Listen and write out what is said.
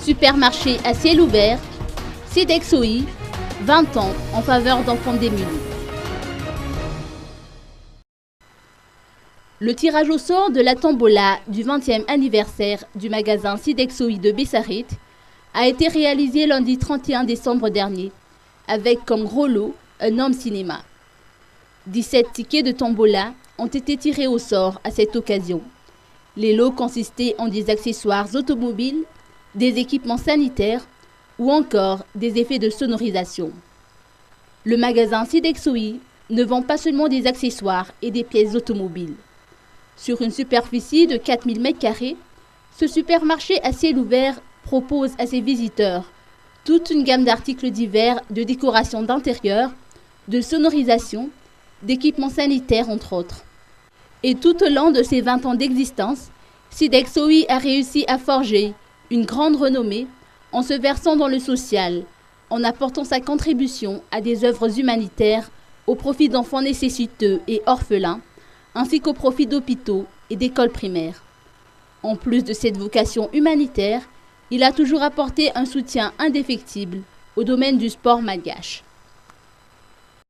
Supermarché à ciel ouvert, Sidexoi, 20 ans en faveur d'enfants démunis. Le tirage au sort de la tombola du 20e anniversaire du magasin Sidexoi de Bessarit a été réalisé lundi 31 décembre dernier, avec comme gros lot un homme cinéma. 17 tickets de tombola ont été tirés au sort à cette occasion. Les lots consistaient en des accessoires automobiles, des équipements sanitaires ou encore des effets de sonorisation. Le magasin Sidexoi ne vend pas seulement des accessoires et des pièces automobiles. Sur une superficie de 4000 m², ce supermarché à ciel ouvert propose à ses visiteurs toute une gamme d'articles divers de décoration d'intérieur, de sonorisation, d'équipements sanitaires entre autres. Et tout au long de ses 20 ans d'existence, Sidexoi a réussi à forger une grande renommée en se versant dans le social, en apportant sa contribution à des œuvres humanitaires au profit d'enfants nécessiteux et orphelins, ainsi qu'au profit d'hôpitaux et d'écoles primaires. En plus de cette vocation humanitaire, il a toujours apporté un soutien indéfectible au domaine du sport malgache.